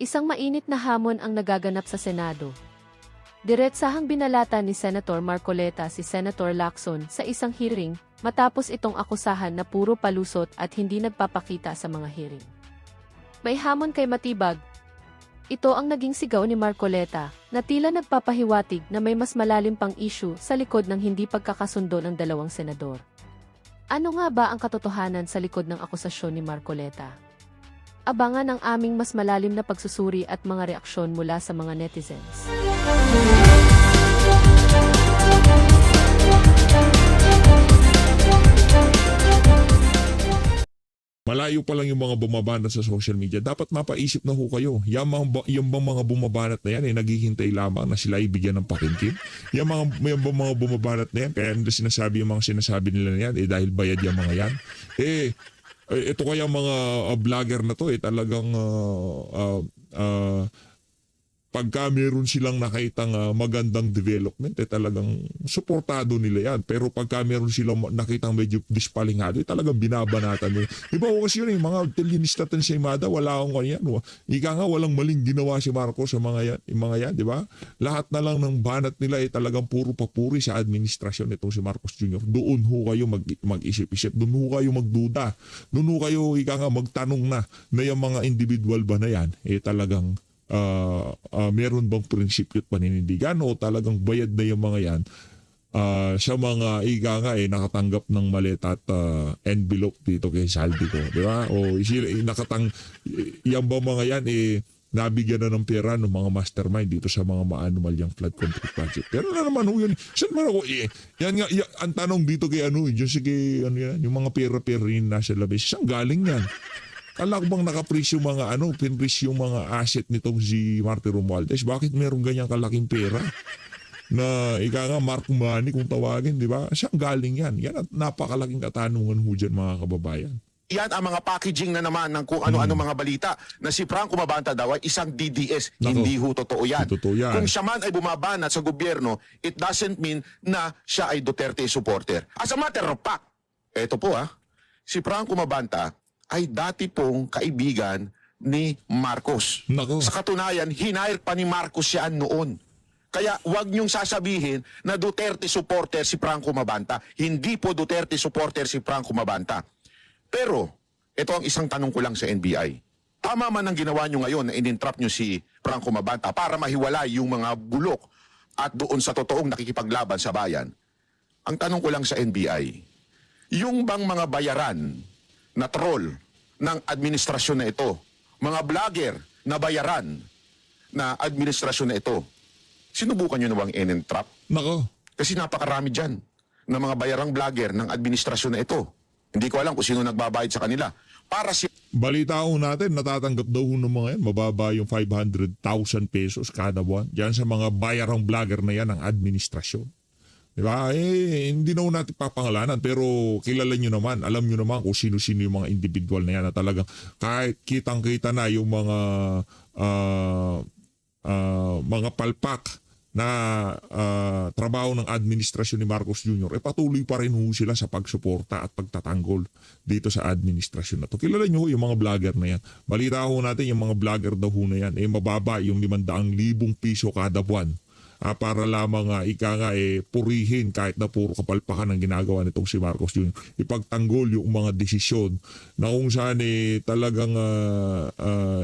Isang mainit na hamon ang nagaganap sa Senado. Diretsahang binalatan ni Senator Marcoleta si Senator Lacson sa isang hearing matapos itong akusahan na puro palusot at hindi nagpapakita sa mga hearing. May hamon kay Matibag. Ito ang naging sigaw ni Marcoleta na tila nagpapahiwatig na may mas malalim pang issue sa likod ng hindi pagkakasundo ng dalawang senador. Ano nga ba ang katotohanan sa likod ng akusasyon ni Marcoleta? Abangan ang aming mas malalim na pagsusuri at mga reaksyon mula sa mga netizens. Malayo pa lang yung mga bumabanat sa social media. Dapat mapaisip na ho kayo. Yung bang mga bumabanat na yan naghihintay lamang na sila ibigyan ng pakinggan? Yung mga bumabanat na yan, kaya sinasabi yung mga sinasabi nila na yan, dahil bayad yung mga yan. Ito kaya mga vlogger na to, talagang pagka meron silang nakitang magandang development, talagang suportado nila yan. Pero pagka meron silang nakitang medyo dispalingado, talagang binabanatan nila. Diba kasi yun, yung mga telinista sa Imada, wala akong yan. Ika nga, walang maling ginawa si Marcos sa mga yan, di ba? Lahat na lang ng banat nila talagang puro papuri sa administrasyon nitong si Marcos Jr. Doon ho kayo mag-isip-isip, doon ho kayo magduda, doon ho kayo, ika nga, magtanong na yung mga individual ba na yan, talagang meron bang prinsipyo at paninindigan o talagang bayad na yung mga yan sa mga nakatanggap ng maleta at envelope dito kay saldi ko, di ba? O yan ba mga yan nabigyan na ng pera ng mga mastermind dito sa mga maanumalyang flood control project. Pero na naman ho yun. Saan man ako yan nga, ang tanong dito kay sige, yung mga pera-pera rin nasa labis. Saan galing yan? Kala ko bang nakapreach yung mga pinpreach yung mga asset nitong si Marty Romualdez? Bakit meron ganyang kalaking pera? Na ika nga Mark Money kung tawagin, di ba? Saan galing yan? Yan at napakalaking katanungan ho dyan, mga kababayan. Yan ang mga packaging na naman ng kung ano-ano mga balita na si Franco Mabanta daw ay isang DDS. Nako, hindi ho totoo yan. Totoo yan. Kung siya man ay bumabanat sa gobyerno, it doesn't mean na siya ay Duterte supporter. As a matter of fact, eto po si Franco Mabanta ay dati pong kaibigan ni Marcos. Nako. Sa katunayan, hinire pa ni Marcos yan noon. Kaya wag niyong sasabihin na Duterte supporter si Franco Mabanta. Hindi po Duterte supporter si Franco Mabanta. Pero, ito ang isang tanong ko lang sa NBI. Tama man ang ginawa niyo ngayon na in-entrap niyo si Franco Mabanta para mahiwalay yung mga bulok at doon sa totoong nakikipaglaban sa bayan. Ang tanong ko lang sa NBI, yung bang mga bayaran na troll ng administrasyon na ito, mga vlogger na bayaran na administrasyon na ito, sinubukan nyo na bang in-entrap? Nako. Kasi napakarami dyan na mga bayarang vlogger ng administrasyon na ito. Hindi ko alam kung sino nagbabayad sa kanila. Para si Balita ho natin, natatanggap daw ho ng mga yan, mababa yung 500,000 pesos kada buwan. Diyan sa mga bayarang vlogger na yan ng administrasyon. Diba? Hindi na ho natin papangalanan, pero kilala nyo naman, alam nyo naman kung sino-sino yung mga individual na yan na talagang kahit kitang-kita na yung mga palpak na trabaho ng administrasyon ni Marcos Jr. Patuloy pa rin ho sila sa pagsuporta at pagtatanggol dito sa administrasyon na to. Kilala nyo ho yung mga vlogger na yan. Balita ho natin yung mga vlogger daw ho na yan, mababa yung 500,000 piso kada buwan. Para lamang purihin kahit na puro kapalpakan ang ginagawa nitong si Marcos Jr. Ipagtanggol yung mga desisyon na kung saan talagang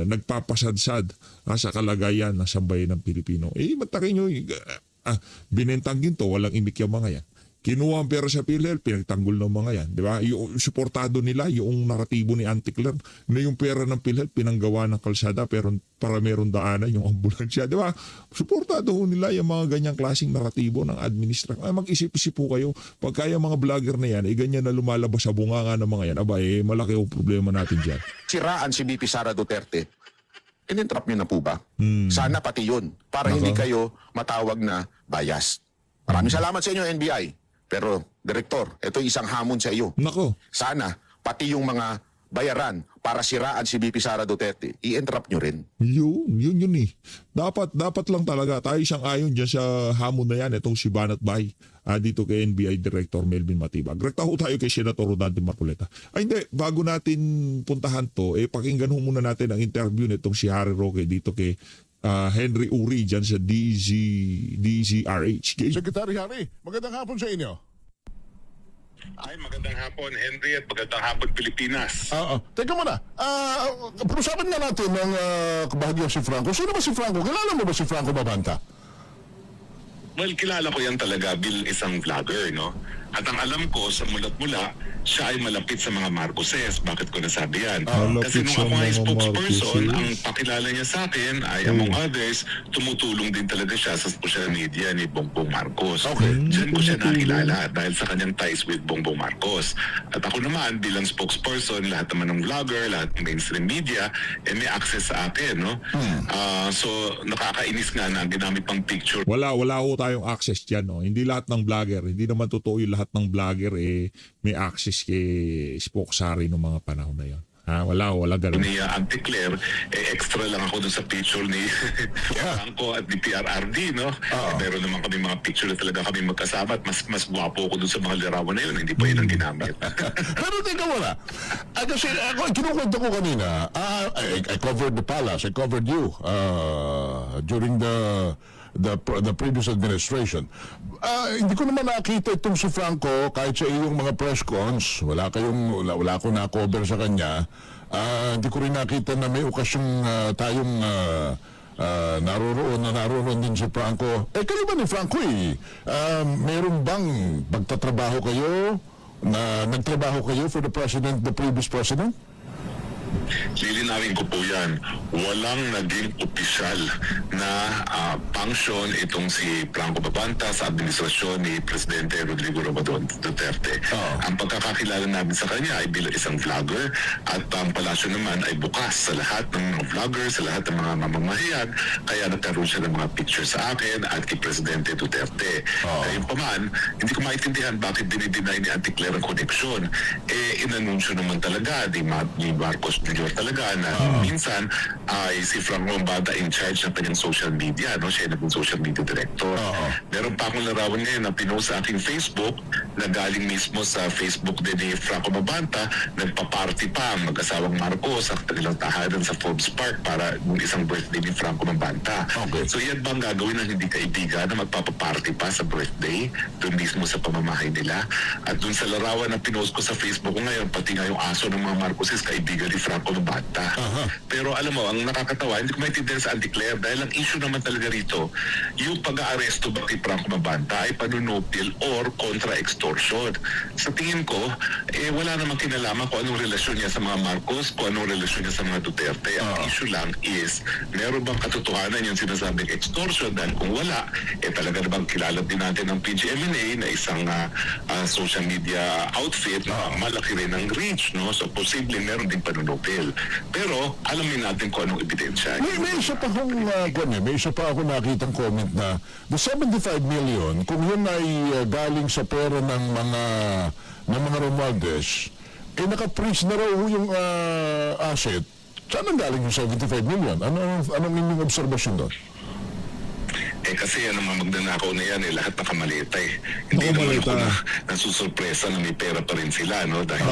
nagpapasadsad sa kalagayan ng sambayan ng Pilipino. Matakin nyo, binentang ginto, walang imik yung mga yan. Kinuha ang pera sa PhilHealth, pinagtanggol ng mga yan. Di ba? Yung suportado nila, yung naratibo ni Anticler, na yung pera ng PhilHealth, pinanggawa ng kalsada, pero para meron daanan yung ambulansya. Di ba? Suportado nila yung mga ganyang klaseng naratibo ng administrasyon. Mag-isip-isip po kayo, pagka yung mga vlogger na yan, ganyan na lumalabas sa bunganga ng mga yan, malaki yung problema natin dyan. siraan si BP Sara Duterte, in-entrap nyo na po ba? Sana pati yun, para hindi kayo matawag na bias. Maraming salamat sa inyo, NBI. Pero, Direktor, ito isang hamon sa iyo. Nako. Sana, pati yung mga bayaran para siraan si VP Sara Duterte, i-entrap nyo rin. Yun eh. Dapat lang talaga. Tayo siyang ayon dyan sa hamon na yan. Itong si Banat Bay. Dito kay NBI Director Melvin Matibag. Rekta ho tayo kay Senator Rodante Marcoleta. Ay hindi, bago natin puntahan to, pakinggan ho muna natin ang interview nitong si Harry Roque dito kay Henry Uri dyan sa DZRH. Secretary Harry, magandang hapon sa inyo. Ay, magandang hapon, Henry, at magandang hapon, Pilipinas. Teka muna, pag-usapan nga natin ng kabahagyang si Franco. Sino ba si Franco? Kilala mo ba si Franco Mabanta? Well, kilala ko yan talaga bilang isang vlogger, no? At ang alam ko, sa mulat-mula, siya ay malapit sa mga Marcoses. Bakit ko nasabi yan? Kasi Malapit nung sa ako ay mga spokesperson, Marcoses. ang pakilala niya sa akin ay, among others, tumutulong din talaga siya sa social media ni Bongbong Marcos. Okay. Diyan ko siya nakilala dahil sa kanyang ties with Bongbong Marcos. At ako naman, bilang spokesperson, lahat naman ng vlogger, lahat ng mainstream media, may access sa akin, no? So, nakakainis nga na ang ginamit pang picture Wala ho tayong access dyan. No? Hindi lahat ng vlogger, hindi naman totoo yung lahat ng vlogger may access kay Spoksari noong mga panahon na yon. Wala ganun. ni Auntie Claire, extra lang ako dun sa picture ni Franco at ni PRRD, no? Meron naman kami mga picture na talaga kami magkasama at mas gwapo ko dun sa mga larawan na yun, hindi pa yun ang ginamit. Pero teka muna, kasi ako, kinukwento ko kanina, I covered the palace, I covered you during the previous administration. Hindi ko naman nakita itong si Franco kahit sa iyong mga press cons. Wala akong na-cover sa kanya. Hindi ko rin nakita na may okasyong tayong naroon din si Franco. Kayo ba ni Franco meron bang pagtatrabaho kayo na nagtrabaho kayo for the previous president? Lilinawin ko po yan, walang naging opisyal na function itong si Franco Mabanta sa administrasyon ni Presidente Rodrigo Romualdez Duterte. Ang pagkakakilala namin sa kanya ay bilang isang vlogger at ang palasyo naman ay bukas sa lahat ng mga vloggers, sa lahat ng mga mamamayan, kaya nagkaroon siya ng mga picture sa akin at kay Presidente Duterte. Ngayon pa man, hindi ko maintindihan bakit dinideny ni Auntie Claire ang koneksyon. Inanunsyo naman talaga ni Marcos Jr. talaga na minsan ay si Franco Mabanta in charge ng kanyang social media, no? Siya ay naging social media director. Meron pa akong larawan ngayon na pinost sa aking Facebook na galing mismo sa Facebook din ni Franco Mabanta, nagpa-party pa ang mag-asawang Marcos sa kanilang tahanan sa Forbes Park para yung isang birthday ni Franco Mabanta. Okay. So yan bang gagawin ng hindi kaibigan na magpapaparty pa sa birthday doon mismo sa pamamahay nila? At doon sa larawan na pinost ko sa Facebook ko ngayon, pati nga yung aso ng mga Marcoses kaibigan ni Franco Mabanta. Pero alam mo, ang nakakatawa, hindi ko maintindihan sa Auntie Claire dahil ang issue naman talaga rito, yung pag-aaresto ba kay Franco Mabanta ay panunupil or contra-extortion. Sa tingin ko, wala namang kinalaman kung anong relasyon niya sa mga Marcos, kung anong relasyon niya sa mga Duterte. Ang issue lang is, meron bang katotohanan yung sinasabing extortion? Dahil kung wala, talaga na bang kilala din natin ng PGMNA na isang social media outfit na malaki rin ang reach, no? So, posibleng meron din panunupil. Pero, alamin natin kung anong ebidensya. May isa pa ako nakitang comment na the 75 million, kung yun ay galing sa pera ng mga Romualdez, naka-freeze na raw yung asset. Saan ang galing yung 75 million? Anong inyong obserbasyon doon? Kasi yan ang magnanakaw na yan, lahat nakamalita Hindi naman ako nasusurpresa na may pera pa rin sila, no? Dahil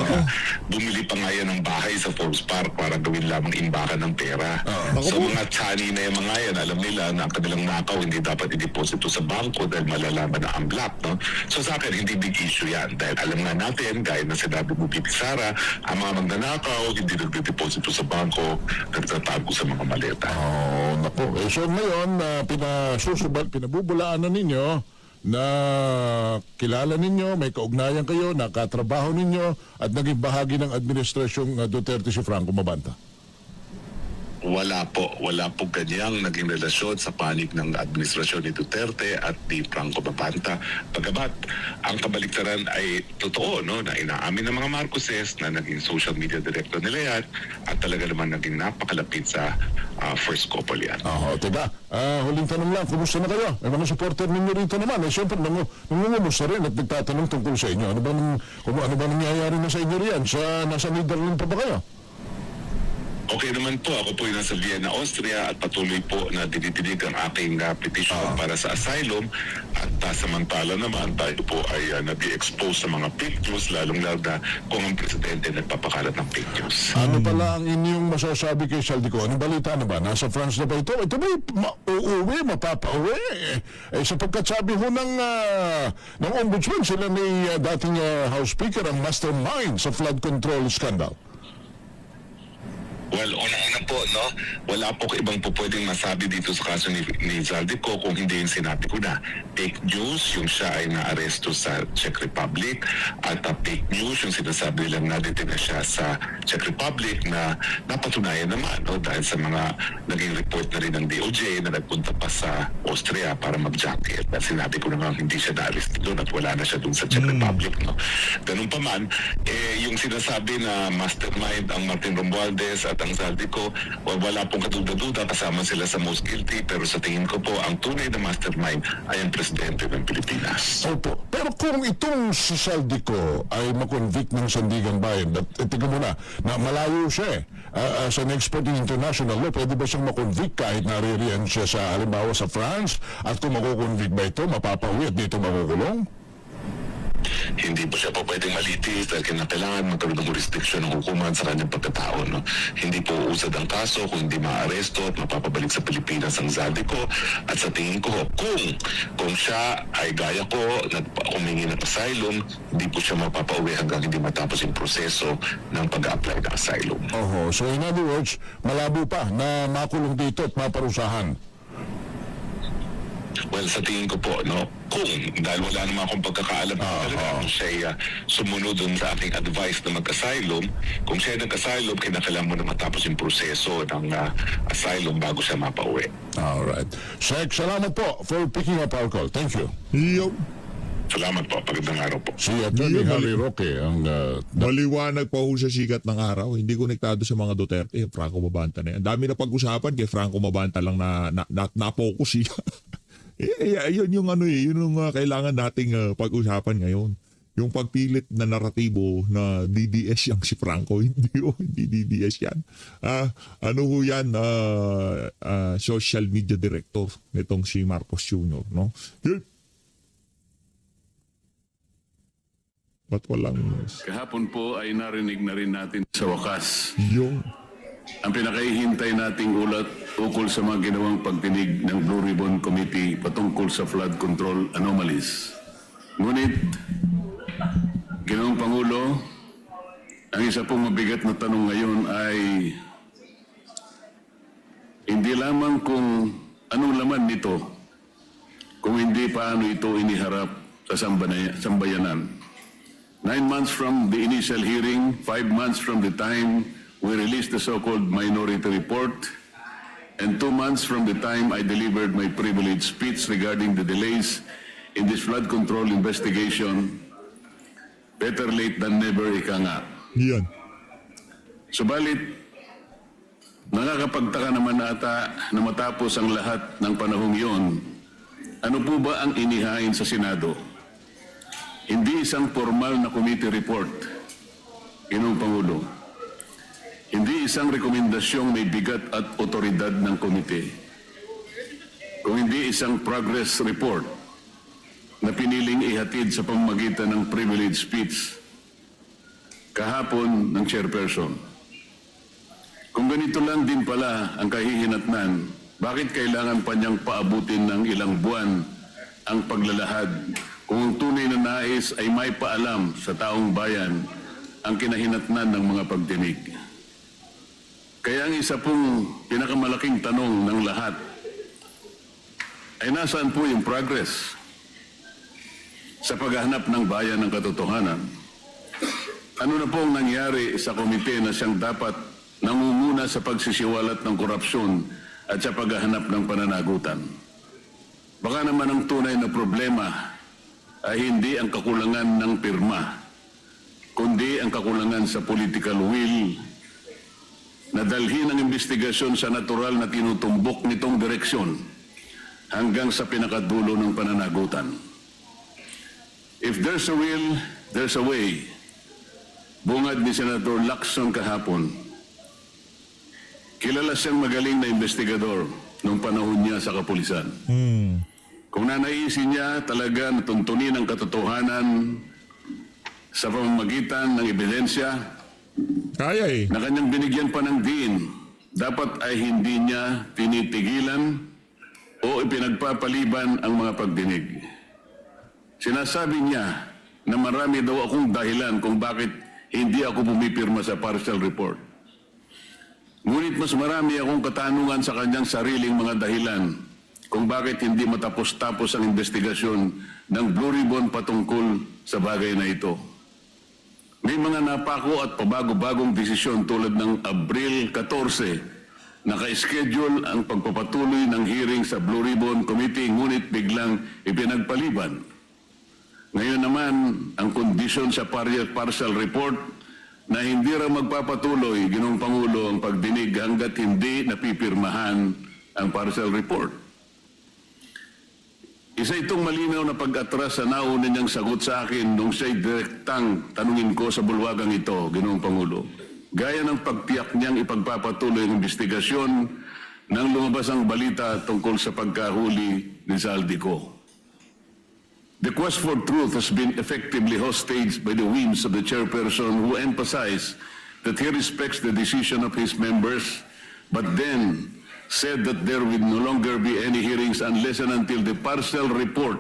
bumili pa nga yan ng bahay sa Forbes Park para gawin lamang imbakan ng pera. So mga tsani na yung mga yan, alam nila na ang kanilang nakaw hindi dapat i-deposito sa bangko dahil malalaman na ang black, no? So sa akin, hindi big issue yan. Dahil alam nga natin, gaya na sinabi mo, Bibi Sara, ang mga magnanakaw, hindi nagde-deposito sa bangko, nagtatago sa mga maleta. Naku. So ngayon, pinabubulaan na ninyo na kilala ninyo, may kaugnayan kayo, nakatrabaho ninyo at naging bahagi ng administrasyong Duterte si Franco Mabanta. Wala po ganyang naging relasyon sa panig ng administrasyon ni Duterte at ni Franco Mabanta. Bagamat ang kabaliktaran ay totoo, no, na inaamin ng mga Marcoses na naging social media director nila yan at talaga naman naging napakalapit sa first couple yan. Teka, huling tanong lang, kumusta na kayo? May mga supporter ninyo rito naman. Siyempre, nangungumusta rin at nagtatanong tungkol sa inyo. Ano ba nangyayari na sa inyo riyan? Nasa Netherlands pa ba kayo? Okay naman po, ako po yung nasa Vienna, Austria at patuloy po na dinidinig ang aking petisyon para sa asylum at samantala naman tayo po ay nag-expose sa mga fake news lalong-lalo na kung ang presidente nagpapakalat ng fake news. Ano pala ang inyong masasabi kay Saldico? Anong balita na ba? Nasa France na ba ito? Ito ba uuwi, mapapauwi? Sapagkat sabi ho ng ombudsman, sila ni dating House Speaker ang mastermind sa flood control scandal. Well, una-una po, no, wala po ibang po pwedeng masabi dito sa kaso ni Zaldico kung hindi yung sinabi ko na. Fake news, yung siya ay naaresto sa Czech Republic at fake news, yung sinasabi nilang nadetain na siya sa Czech Republic na napatunayan naman, no, dahil sa mga naging report na rin ng DOJ na nagpunta pa sa Austria para mag-jacket. At sinabi ko naman hindi siya na-arresto doon at wala na siya doon sa Czech Republic, no. Ganun pa man, yung sinasabi na mastermind ang Martin Romualdez at ang Zaldico, wala pong kaduda-duda, kasama sila sa most guilty, pero sa tingin ko po, ang tunay na mastermind ay ang presidente ng Pilipinas. Opo. Pero kung itong si Saldico ay makonvict ng Sandigang Bayan, tingnan mo na malayo siya as an expert in international law, pwede ba siyang makonvict kahit naririyan siya sa, halimbawa sa France, at kung makukonvict ba ito, mapapauwi at dito makukulong? Hindi po siya po pwedeng malitis dahil kinakailangan magkaroon ng jurisdiction ng hukuman sa kanyang pagkatao. No? Hindi po usad ang kaso kung hindi maaresto at mapapabalik sa Pilipinas ang Zaldico. At sa tingin ko, kung siya ay gaya ko, humingi ng asylum, hindi po siya mapapauwi hanggang hindi matapos yung proseso ng pag-apply ng asylum. So in other words, malabo pa na makulong dito at maparusahan. Well, sa tingin ko po, no, dahil wala naman akong pagkakaalam talaga kung siya sumunod dun sa aking advice na mag-asylum, kung siya nag-asylum, kinakailangan mo na matapos yung proseso ng asylum bago siya mapauwi. Alright. Sek, salamat po for picking up our call. Thank you. Yo. Salamat po. Pagandang araw po. Si Atty. Harry Roque ang Maliwanag pa ho sa sikat ng araw. Hindi konektado sa mga Duterte. Franco Mabanta na yan. Dami na pag-usapan kay Franco Mabanta lang na-focus siya. Yun yung yun yung kailangan nating pag-usapan ngayon. Yung pagpilit na naratibo na DDS yang si Franco, hindi DDS yan. Ano ho yan, social media director nitong si Marcos Jr., no? Yun. Ba't walang... Kahapon po ay narinig na rin natin sa wakas Yung... ang pinakahihintay nating ulat ukol sa mga ginawang pagtinig ng Blue Ribbon Committee patungkol sa flood control anomalies. Ngunit, Ginoong Pangulo, ang isa pong mabigat na tanong ngayon ay hindi lamang kung anong laman nito, kung hindi paano ito iniharap sa sambayanan. 9 months from the initial hearing, 5 months from the time we released the so-called minority report, and 2 months from the time I delivered my privileged speech regarding the delays in this flood control investigation. Better late than never, ika nga. Yan. Subalit, nakakapagtaka naman ata na matapos ang lahat ng panahong iyon, ano po ba ang inihain sa Senado? Hindi isang formal na committee report, Ginoong Pangulo. Hindi isang rekomendasyong may bigat at otoridad ng komite. Kung hindi isang progress report na piniling ihatid sa pamamagitan ng privilege speech kahapon ng chairperson. Kung ganito lang din pala ang kahihinatnan, bakit kailangan pa niyang paabutin ng ilang buwan ang paglalahad kung ang tunay na nais ay may paalam sa taong bayan ang kinahinatnan ng mga pagdinig? Kaya ang isa pong pinakamalaking tanong ng lahat ay nasaan po yung progress sa paghahanap ng bayan ng katotohanan? Ano na pong nangyari sa komite na siyang dapat nangunguna sa pagsisiwalat ng korupsyon at sa paghahanap ng pananagutan. Baka naman ang tunay na problema ay hindi ang kakulangan ng pirma, kundi ang kakulangan sa political will na dalhin ang investigasyon sa natural na tinutumbok nitong direksyon hanggang sa pinakadulo ng pananagutan. If there's a will, there's a way. Bungad ni Senator Lacson kahapon. Kilala siyang magaling na investigador nung panahon niya sa kapulisan. Kung nanaisin niya talaga na tuntunin ang katotohanan sa pamamagitan ng ebidensya Kaya eh. na kanyang binigyan pa ng diin, dapat ay hindi niya tinitigilan o ipinagpapaliban ang mga pagdinig. Sinasabi niya na marami daw akong dahilan kung bakit hindi ako pumipirma sa partial report. Ngunit mas marami akong katanungan sa kanyang sariling mga dahilan kung bakit hindi matapos-tapos ang investigasyon ng Blue Ribbon patungkol sa bagay na ito. May mga napako at pabago-bagong desisyon tulad ng Abril 14, naka-schedule ang pagpapatuloy ng hearing sa Blue Ribbon Committee ngunit biglang ipinagpaliban. Ngayon naman, ang kondisyon sa partial report na hindi raw magpapatuloy, Ginoong Pangulo, ang pagdinig hanggat hindi napipirmahan ang partial report. Isa itong malinaw na pag-atras sa nauna niyang sagot sa akin nung siya'y direktang tanungin ko sa bulwagang ito, Ginoong Pangulo. Gaya ng pagtiyak niyang ipagpapatuloy ang investigasyon nang lumabas ang balita tungkol sa pagkahuli ni Zaldico. The quest for truth has been effectively hostaged by the whims of the chairperson who emphasized that he respects the decision of his members, but then said that there will no longer be any hearings unless and until the partial report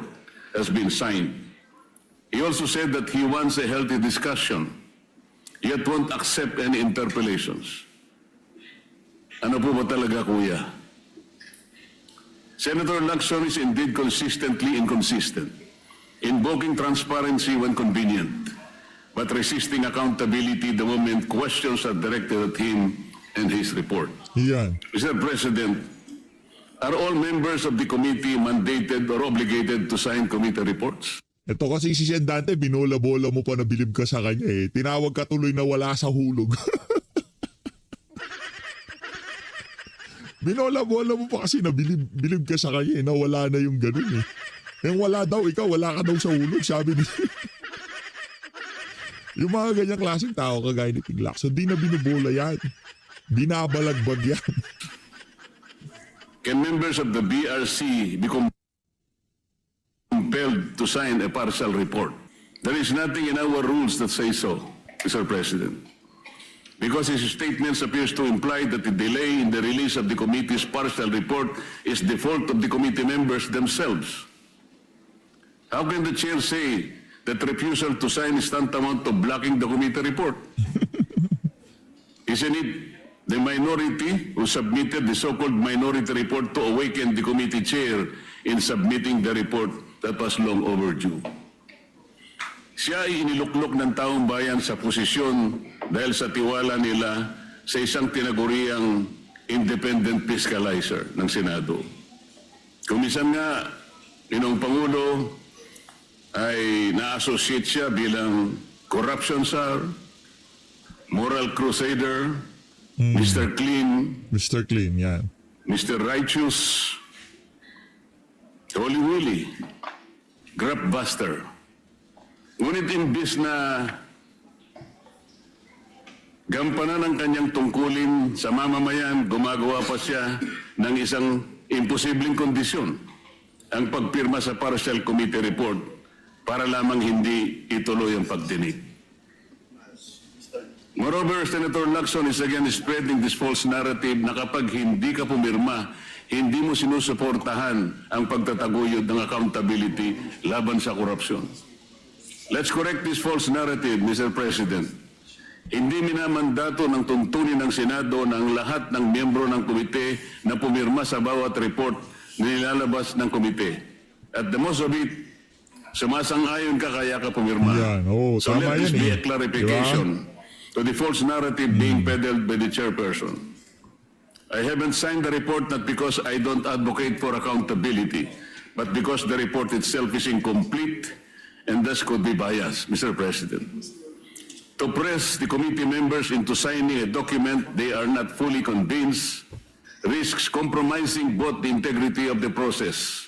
has been signed. He also said that he wants a healthy discussion, yet won't accept any interpellations. Ano po ba talaga, Kuya? Senator Lacson is indeed consistently inconsistent, invoking transparency when convenient, but resisting accountability the moment questions are directed at him and his report. Yan. Mr. President, are all members of the committee mandated or obligated to sign committee reports? Ito kasi si Sen Dante, binola-bola mo pa na bilib ka sa kanya eh. Tinawag ka tuloy na wala sa hulog. Binola-bola mo pa kasi na bilib ka sa kanya eh, na wala na yung ganun eh. Yung wala daw, ikaw wala ka daw sa hulog, sabi niya. Yung mga ganyang klaseng tao kagaya ni Ting Lacson, di na binubola yan. Binabalagbag yan. Can members of the BRC be compelled to sign a partial report? There is nothing in our rules that say so, Mr. President. Because his statements appears to imply that the delay in the release of the committee's partial report is the fault of the committee members themselves. How can the chair say that refusal to sign is tantamount to blocking the committee report? Isn't it the minority who submitted the so-called minority report to awaken the committee chair in submitting the report that was long overdue? Siya ay iniluklok ng taong bayan sa posisyon dahil sa tiwala nila sa isang tinaguriang independent fiscalizer ng Senado. Kumisan nga, Ginoong Pangulo, ay na-associate siya bilang corruption czar, moral crusader, Mr. Clean, Mr. Clean, yan. Mr. Righteous, Holy Willy, Grabbuster. Ngunit imbis na gampanan ang kanyang tungkulin sa mamamayan, gumagawa pa siya ng isang imposibleng kondisyon, ang pagpirma sa partial committee report para lamang hindi ituloy ang pagdinig. Moreover, Senator Lacson is again spreading this false narrative na kapag hindi ka pumirma, hindi mo sinusuportahan ang pagtataguyod ng accountability laban sa korupsyon. Let's correct this false narrative, Mr. President. Hindi minamandato ng tuntunin ng Senado na ang lahat ng miyembro ng komite na pumirma sa bawat report na nilalabas ng komite. At the most of it, sumasang-ayon ka kaya ka pumirma. Yan. Oh, so tama let this yan be eh. a clarification. Diba? to the false narrative being peddled by the chairperson. I haven't signed the report not because I don't advocate for accountability, but because the report itself is incomplete and thus could be biased, Mr. President. To press the committee members into signing a document they are not fully convinced risks compromising both the integrity of the process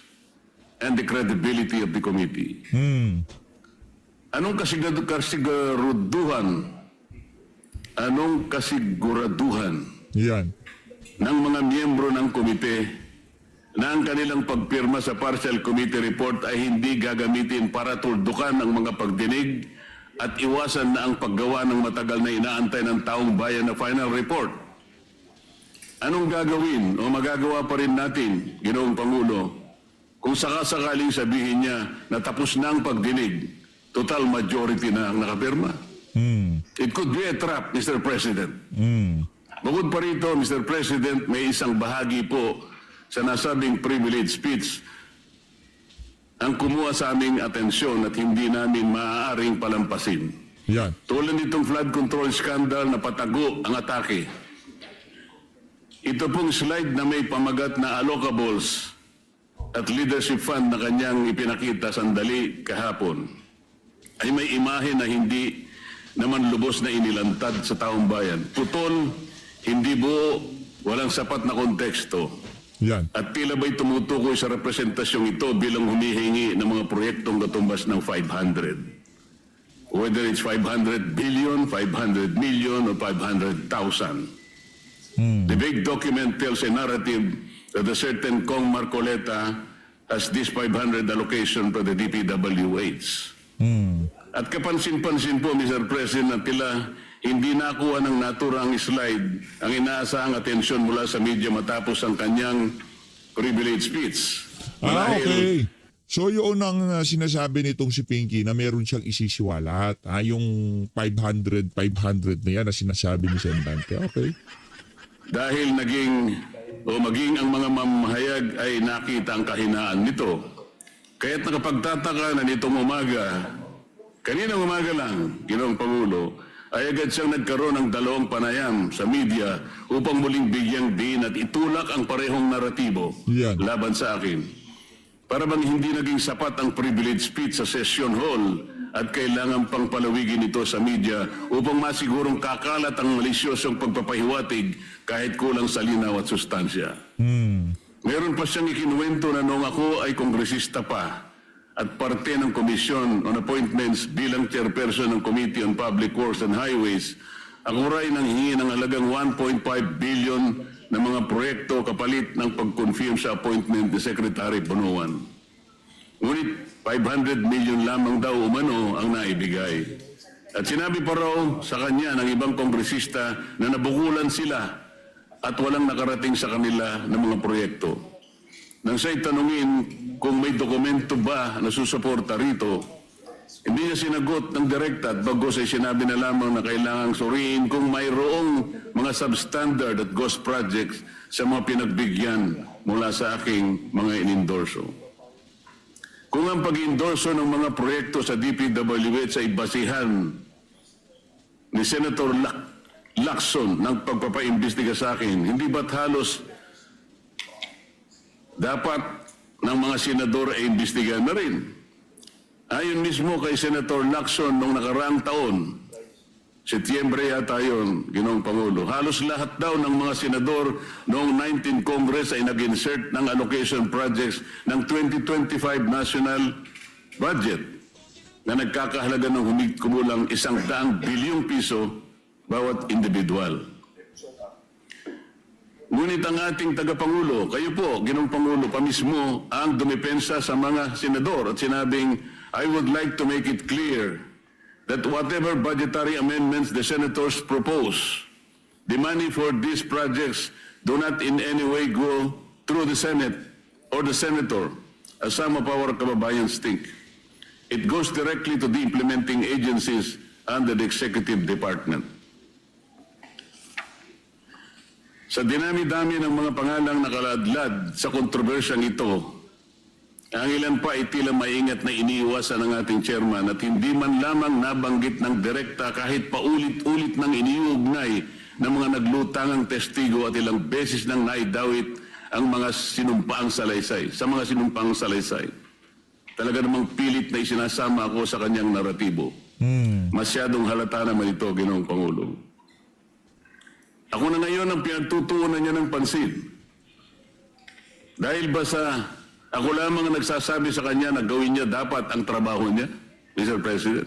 and the credibility of the committee. Anong kasiguraduhan Yan. ng mga miyembro ng komite na ang kanilang pagpirma sa partial committee report ay hindi gagamitin para tuldukan ang mga pagdinig at iwasan na ang paggawa ng matagal na inaantay ng taong bayan na final report. Anong gagawin o magagawa pa rin natin, Ginoong Pangulo, kung sakasakaling sabihin niya na tapos na ang pagdinig, total majority na ang nakapirma? It could be a trap, Mr. President. Bukod pa rito, Mr. President, may isang bahagi po sa nasabing privilege speech ang kumuha sa aming atensyon at hindi namin maaaring palampasin. Yan. Tulad nitong flood control scandal na patago ang atake. Ito pong slide na may pamagat na allocables at leadership fund na kanyang ipinakita sandali kahapon ay may imahe na hindi naman lubos na inilantad sa taong bayan. Putol, hindi buo, walang sapat na konteksto. Yan. At tila ba'y tumutukoy sa representasyong ito bilang humihingi ng mga proyektong katumbas ng 500. Whether it's 500 billion, 500 million, or 500,000. The big document tells a narrative that a certain Kong Marcoleta has this 500 allocation for the DPWH. At kapansin-pansin po, Mr. President, na tila hindi nakuha ng naturang slide ang inaasahang atensyon mula sa media matapos ang kanyang privilege speech. Okay. So yun ang sinasabi nitong si Pinky na meron siyang isisiwalat. Yung 500 na yan na sinasabi ni Sendante. Okay. Dahil maging ang mga mamahayag ay nakita ang kahinaan nito. Kaya't nakapagtataka na nitong umaga, kaninang umaga lang, Ginoong Pangulo, ay agad siyang nagkaroon ng dalawang panayam sa media upang muling bigyang din at itulak ang parehong naratibo laban sa akin. Para bang hindi naging sapat ang privilege speech sa session hall at kailangan pang palawigin ito sa media upang masigurong kakalat ang malisyosong pagpapahiwatig kahit kulang sa linaw at sustansya. Meron pa siyang ikinuwento na noong ako ay kongresista pa at parte ng Commission on Appointments bilang chairperson ng Committee on Public Works and Highways, ako rin nang hingi ng halagang 1.5 billion na mga proyekto kapalit ng pag-confirm sa appointment ni Secretary Bonoan. Ngunit 500 million lamang daw umano ang naibigay. At sinabi pa raw sa kanya ng ibang kongresista na nabukulan sila at walang nakarating sa kanila ng mga proyekto. Nang siya'y tanungin kung may dokumento ba na susuporta rito, hindi niya sinagot ng direkta at bagos ay sinabi na lamang na kailangang suriin kung mayroong mga substandard at ghost projects sa mga pinagbigyan mula sa aking mga inendorso. Kung ang pag-endorso ng mga proyekto sa DPWH ay basihan ni Senator Lacson ng pagpapaimbestiga sa akin, hindi ba't halos dapat ng mga senador ay imbestigahan na rin? Ayon mismo kay Senator Lacson noong nakaraang taon, Setyembre yata yun, Ginoong Pangulo, halos lahat daw ng mga senador noong 19 Congress ay nag-insert ng allocation projects ng 2025 national budget na nagkakahalaga ng kumulang 100 bilyong piso bawat individual. Ngunit ang ating tagapangulo, kayo po, Ginoong Pangulo, pamismo ang dumepensa sa mga senador at sinabing, I would like to make it clear that whatever budgetary amendments the senators propose, the money for these projects do not in any way go through the Senate or the senator, as some of our kababayans think. It goes directly to the implementing agencies under the executive department. Sa dinami-dami ng mga pangalang nakaladlad sa kontrobersyang ito, Ang ilan pa ay tila maingat na iniiwasan ng ating chairman at hindi man lamang nabanggit ng direkta kahit paulit-ulit nang iniuugnay ng mga naglutangang testigo at ilang beses nang naidawit ang mga sinumpaang salaysay, sa mga sinumpaang salaysay. Talaga namang pilit na isinasama ako sa kanyang naratibo. Masyadong halata naman ito, Ginoong Pangulo. Ako na ngayon ang pinagtutuunan niya ng pansin. Dahil ba sa ako lamang ang nagsasabi sa kanya na gawin niya dapat ang trabaho niya, Mr. President?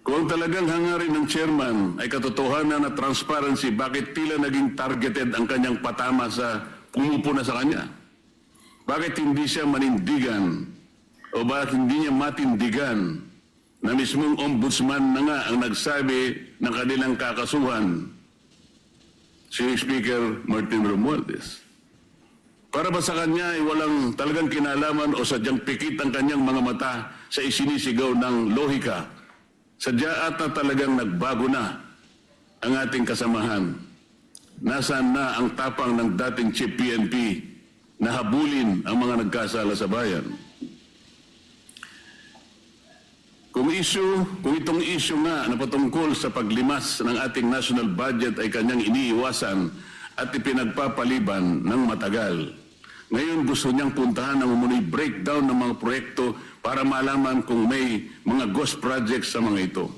Kung talagang hangarin ng chairman ay katotohanan na transparency, bakit tila naging targeted ang kanyang patama sa pumupuna sa kanya? Bakit hindi siya manindigan o bakit hindi niya matindigan na mismong ombudsman na nga ang nagsabi ng kanilang kakasuhan, si Speaker Martin Romualdez? Para ba sa kanya ay walang talagang kinalaman o sadyang pikit ang kanyang mga mata sa isinisigaw ng lohika? Sadya ata talagang nagbago na ang ating kasamahan. Nasaan na ang tapang ng dating Chief PNP na habulin ang mga nagkasala sa bayan? Kung itong issue nga na patungkol sa paglimas ng ating national budget ay kanyang iniiwasan at ipinagpapaliban ng matagal, ngayon gusto niyang puntahan ang umunoy breakdown ng mga proyekto para malaman kung may mga ghost projects sa mga ito.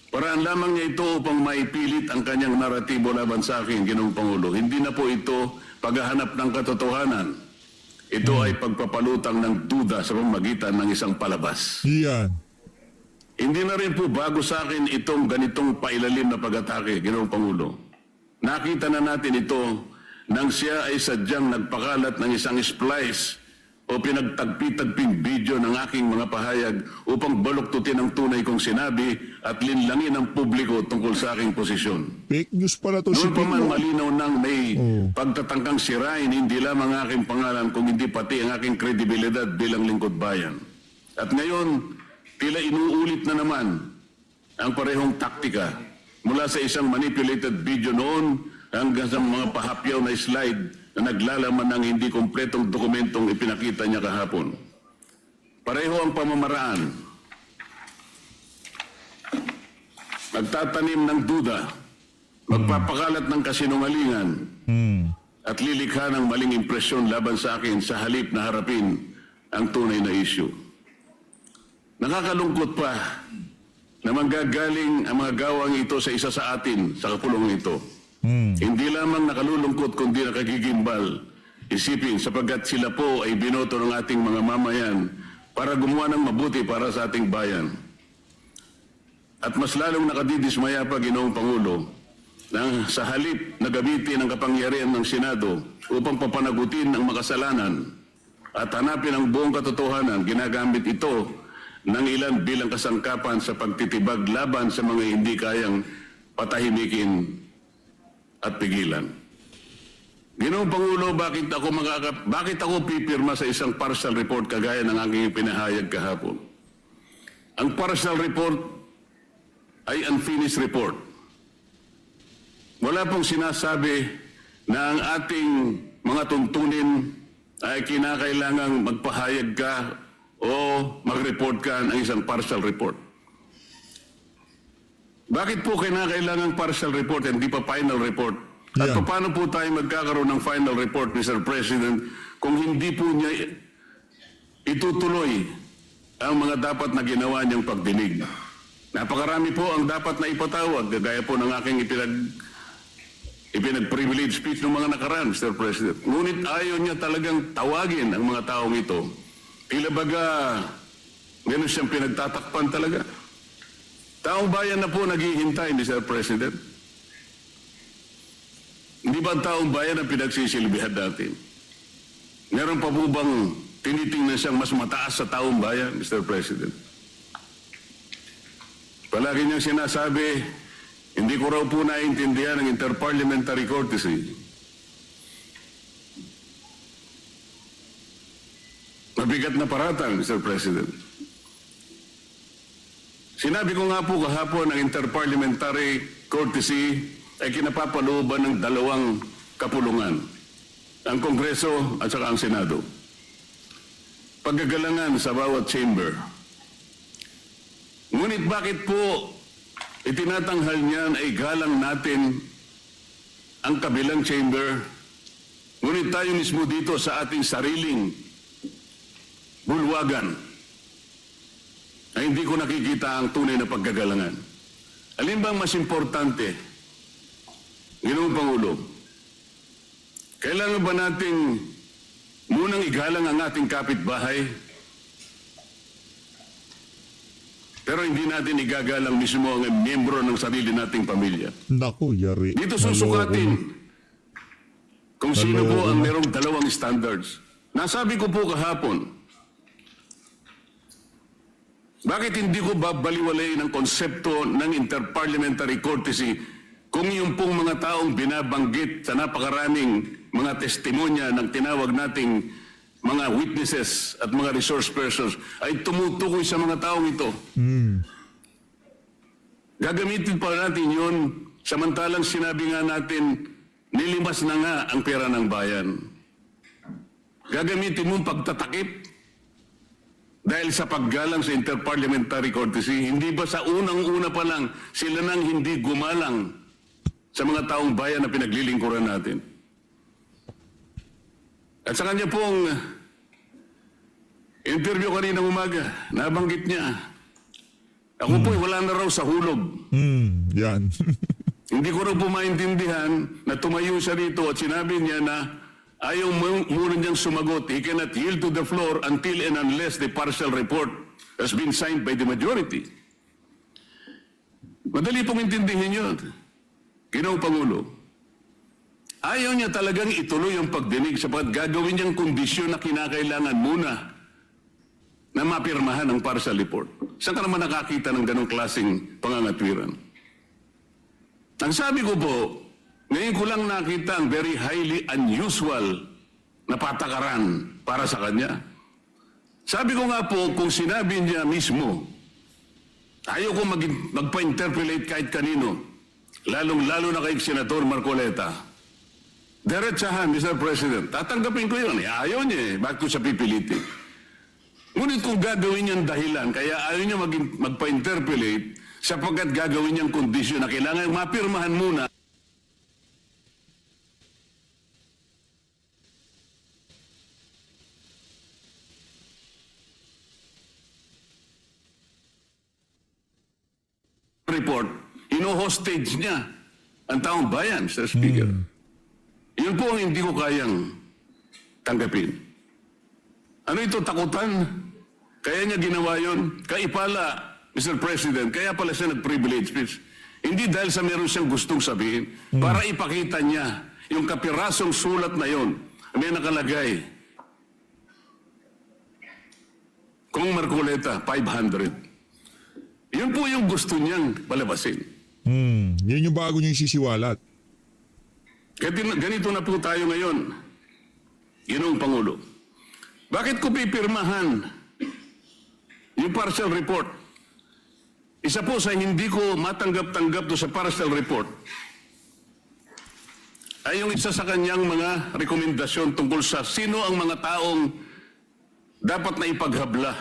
Paraan lamang niya ito upang maipilit ang kanyang naratibo laban sa akin, Ginoong Pangulo. Hindi na po ito paghahanap ng katotohanan. Ito ay pagpapalutang ng duda sa pamamagitan ng isang palabas. Yan. Hindi na rin po bago sa akin itong ganitong pailalim na pag-atake, Ginoong Pangulo. Nakita na natin ito nang siya ay sadyang nagpakalat ng isang splice o pinagtagpi-tagping video ng aking mga pahayag upang baluktutin ang tunay kong sinabi at linlangin ang publiko tungkol sa aking posisyon. Fake news pala to si Noon pa man Pino. malinaw nang may pagtatangkang sirain hindi lamang ang aking pangalan kung hindi pati ang aking kredibilidad bilang lingkod bayan. At ngayon, tila inuulit na naman ang parehong taktika mula sa isang manipulated video noon hanggang sa mga pahapyaw na slide na naglalaman ng hindi kumpletong dokumentong ipinakita niya kahapon. Pareho ang pamamaraan. Magtatanim ng duda, magpapakalat ng kasinungalingan, at lilikha ng maling impresyon laban sa akin sa halip na harapin ang tunay na issue. Nakakalungkot pa na manggagaling ang mga gawang ito sa isa sa atin sa kapulungan ito. Hindi lamang nakalulungkot kundi nakagigimbal. Isipin sapagkat sila po ay binoto ng ating mga mamayan para gumawa ng mabuti para sa ating bayan. At mas lalong nakadidismaya pa, Ginoong Pangulo, na sa halip na gamitin ang kapangyarihan ng Senado upang papanagutin ang makasalanan at hanapin ang buong katotohanan, ginagamit ito ng ilan bilang kasangkapan sa pagtitibag laban sa mga hindi kayang patahimikin at pigilan. Ginoong Pangulo, bakit ako pipirma sa isang partial report kagaya ng aking pinahayag kahapon? Ang partial report ay unfinished report. Wala pong sinasabi na ang ating mga tuntunin ay kinakailangang magpahayag ka o mag-report ka ng isang partial report. Bakit po kinakailangan partial report and di pa final report? At paano po tayo magkakaroon ng final report, Mr. President, kung hindi po niya itutuloy ang mga dapat na ginawa niyang pagdinig? Napakarami po ang dapat na ipatawag, gaya po ng aking ipinag-privilege speech ng mga nakaraan, Mr. President. Ngunit ayaw niya talagang tawagin ang mga taong ito. Tila baga, meron siyang pinagtatakpan talaga. Taong bayan na po naghihintay, Mr. President. Hindi ba ang taong bayan ang pinagsisilbihan natin? Meron pa po bang tinitingnan siyang mas mataas sa taong bayan, Mr. President? Palagi niyang sinasabi, hindi ko raw po naiintindihan ang interparliamentary courtesy. Mabigat na paratang, Mr. President. Sinabi ko nga po kahapon ang interparliamentary courtesy ay kinapapalooban ng dalawang kapulungan. ang Kongreso at saka ang Senado. Paggagalangan sa bawat chamber. Ngunit bakit po itinatanghal niyan ay galang natin ang kabilang chamber, ngunit tayo mismo dito sa ating sariling bulwagan ay hindi ko nakikita ang tunay na paggagalangan. Alin bang mas importante, Ginoong Pangulo? Kailangan ba nating munang igalang ang ating kapitbahay, pero hindi natin igagalang mismo ang miyembro ng sarili nating pamilya? Naku, yari. Dito susukatin kung sino po ang merong dalawang standards. Nasabi ko po kahapon, bakit hindi ko babaliwalayin ang konsepto ng interparliamentary courtesy kung yung pong mga taong binabanggit sa napakaraming mga testimonya ng tinawag nating mga witnesses at mga resource persons ay tumutukoy sa mga taong ito. Gagamitin pa natin yun samantalang sinabi nga natin nilimas na nga ang pera ng bayan. Gagamitin mong pagtatakip dahil sa paggalang sa interparliamentary courtesy. Hindi ba sa unang-una pa lang sila nang hindi gumalang sa mga taong bayan na pinaglilingkuran natin? At sa kanya pong interview kaninang umaga, nabanggit niya, ako po'y wala na raw sa hulog. Yan. Hindi ko raw po maintindihan na tumayo siya dito at sinabi niya na ayaw muna niyang sumagot. He cannot yield to the floor until and unless the partial report has been signed by the majority. Madali pong intindihin yun. Ginoong Pangulo, ayaw niya talagang ituloy ang pagdinig sapagat gagawin niyang kondisyon na kinakailangan muna na mapirmahan ang partial report. Saan ka naman nakakita ng ganong klaseng pangangatwiran? Ang sabi ko po, ngayon ko lang nakita ang very highly unusual na patakaran para sa kanya. Sabi ko nga po, kung sinabi niya mismo, ayaw ko magpa-interpolate kahit kanino, lalong-lalo na kay Senator Marcoleta. Diretsahan, Mr. President, tatanggapin ko yun. Ayaw niya bakit ko siya pipilitin? Ngunit kung gagawin niyang dahilan, kaya ayaw niya magpa-interpolate sapagkat gagawin niyang kondisyon na kailangan mapirmahan muna report, ino-hostage niya ang taong bayan, Mr. Speaker. Yun po ang hindi ko kayang tanggapin. Ano ito, takutan? Kaya niya ginawa yun? Kaipala, Mr. President, kaya pala siya nag-privilege speech. Hindi dahil sa meron siyang gustong sabihin, para ipakita niya yung kapirasong sulat na yun, may nakalagay, kung Marcoleta, 500. Yun po yung gusto niyang palabasin. Yun yung bago niyong sisiwalat. Kaya ganito na po tayo ngayon, Ginoong Pangulo. Bakit ko pipirmahan yung partial report? Isa po sa hindi ko matanggap-tanggap do sa partial report ay yung isa sa kanyang mga rekomendasyon tungkol sa sino ang mga taong dapat na ipaghabla